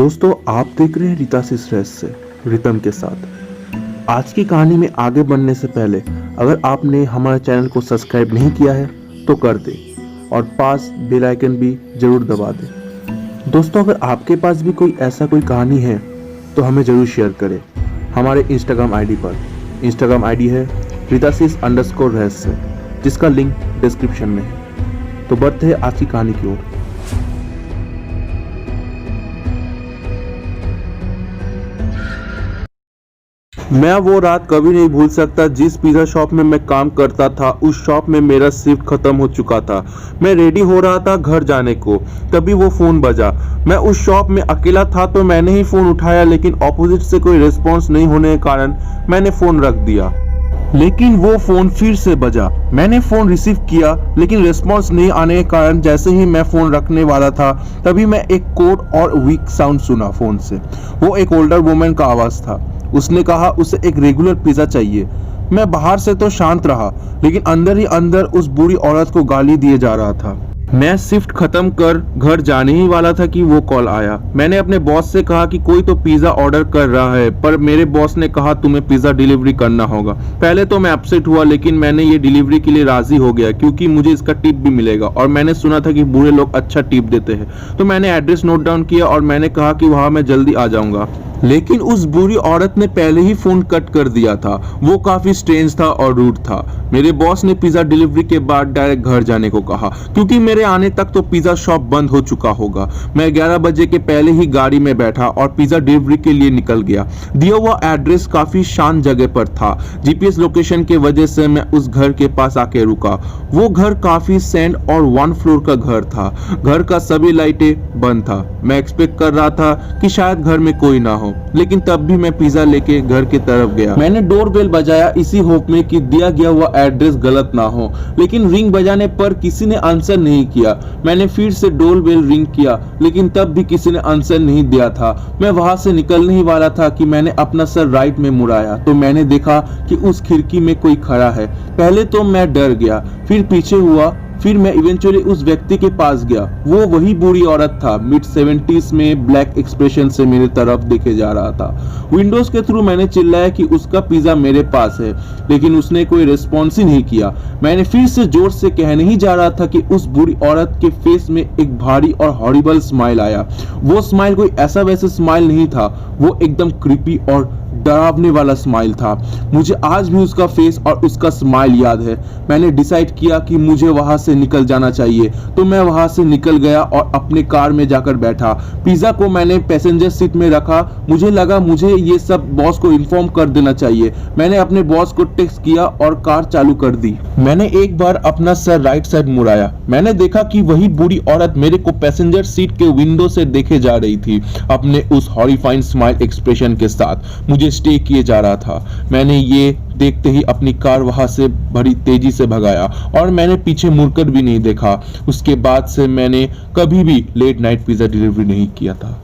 दोस्तों, आप देख रहे हैं रीताशीष रहस्य रितम के साथ। आज की कहानी में आगे बढ़ने से पहले अगर आपने हमारे चैनल को सब्सक्राइब नहीं किया है तो कर दें और पास बेल आइकन भी जरूर दबा दें। दोस्तों, अगर आपके पास भी कोई कहानी है तो हमें जरूर शेयर करें हमारे इंस्टाग्राम आईडी पर। इंस्टाग्राम आईडी है रीताशीष_रहस्य, जिसका लिंक डिस्क्रिप्शन में है। तो बढ़ते हैं आज की कहानी की ओर। मैं वो रात कभी नहीं भूल सकता जिस पिज़्ज़ा शॉप में मैं काम करता था। उस शॉप में मेरा शिफ्ट खत्म हो चुका था। मैं रेडी हो रहा था घर जाने को, तभी वो फ़ोन बजा। मैं उस शॉप में अकेला था तो मैंने ही फ़ोन उठाया, लेकिन ऑपोजिट से कोई रिस्पॉन्स नहीं होने के कारण मैंने फ़ोन रख दिया। लेकिन वो फ़ोन फिर से बजा। मैंने फ़ोन रिसीव किया, लेकिन रिस्पॉन्स नहीं आने के कारण जैसे ही मैं फ़ोन रखने वाला था तभी मैं एक कोड और वीक साउंड सुना फ़ोन से। वो एक ओल्डर वुमेन का आवाज़ था। उसने कहा उसे एक रेगुलर पिज़्ज़ा चाहिए। मैं बाहर से तो शांत रहा, लेकिन अंदर ही अंदर उस बूढ़ी औरत को गाली दिए जा रहा था। मैं शिफ्ट खत्म कर घर जाने ही वाला था कि वो कॉल आया। मैंने अपने बॉस से कहा कि कोई तो पिज़्ज़ा ऑर्डर कर रहा है, पर मेरे बॉस ने कहा तुम्हें पिज़्ज़ा डिलीवरी करना होगा। पहले तो मैं अपसेट हुआ, लेकिन मैंने ये डिलीवरी के लिए राजी हो गया क्योंकि मुझे इसका टिप भी मिलेगा और मैंने सुना था कि बूढ़े लोग अच्छा टिप देते हैं। तो मैंने एड्रेस नोट डाउन किया और मैंने कहा कि वहाँ मैं जल्दी आ जाऊँगा। लेकिन उस बुरी औरत ने पहले ही फोन कट कर दिया था। वो काफी स्ट्रेंज था और रूड था। मेरे बॉस ने पिज़्ज़ा डिलीवरी के बाद डायरेक्ट घर जाने को कहा क्योंकि मेरे आने तक तो पिज़्ज़ा शॉप बंद हो चुका होगा। मैं 11 बजे के पहले ही गाड़ी में बैठा और पिज़्ज़ा डिलीवरी के लिए निकल गया। दिया हुआ एड्रेस काफी शांत जगह पर था। जीपीएस लोकेशन के वजह से मैं उस घर के पास आके रुका। वो घर काफी सैंड और 1 फ्लोर का घर था। घर का सभी लाइटें बंद था। मैं एक्सपेक्ट कर रहा था कि शायद घर में कोई ना हो, लेकिन तब भी मैं पिज़्ज़ा लेके घर की तरफ गया। मैंने डोरबेल बजाया इसी होप में कि दिया गया हुआ एड्रेस गलत ना हो, लेकिन रिंग बजाने पर किसी ने आंसर नहीं किया। मैंने फिर से डोरबेल रिंग किया, लेकिन तब भी किसी ने आंसर नहीं दिया था। मैं वहां से निकलने ही वाला था कि मैंने अपना सर राइट में मुड़ाया तो मैंने देखा कि उस खिड़की में कोई खड़ा है। पहले तो मैं डर गया, फिर पीछे हुआ, फिर मैं इवेंचुअली उस व्यक्ति के पास गया। वो वही बूढ़ी औरत था। मिड 70s में ब्लैक एक्सप्रेशन से मेरे तरफ देखे जा रहा था। विंडोज के थ्रू मैंने चिल्लाया कि उसका पिज़्ज़ा मेरे पास है, लेकिन उसने कोई रिस्पॉन्स ही नहीं किया। मैंने फिर से जोर से कहने ही जा रहा था कि उस बूढ़ी औरत के फेस में एक भारी और हॉरिबल स्माइल आया। वो स्माइल कोई ऐसा वैसा स्माइल नहीं था, वो एकदम क्रीपी और डरावने वाला स्माइल था। मुझे आज भी उसका फेस और उसका स्माइल याद है। मैंने डिसाइड किया कि मुझे वहां से निकल जाना चाहिए, तो मैं वहां से निकल गया और अपने कार में जाकर बैठा। पिज़्ज़ा को मैंने पैसेंजर सीट में रखा। मुझे लगा मुझे ये सब बॉस को इन्फॉर्म कर देना चाहिए। मैंने अपने बॉस को टेक्स्ट किया और कार चालू कर दी। मैंने एक बार अपना सर राइट साइड मुड़ाया। मैंने देखा कि वही बूढ़ी औरत मेरे को पैसेंजर सीट के विंडो से देखे जा रही थी, अपने उस हॉरिफाइंग स्माइल एक्सप्रेशन के साथ मुझे स्टे किए जा रहा था। मैंने ये देखते ही अपनी कार वहां से बड़ी तेजी से भगाया और मैंने पीछे मुड़कर भी नहीं देखा। उसके बाद से मैंने कभी भी लेट नाइट पिज़्ज़ा डिलीवरी नहीं किया था।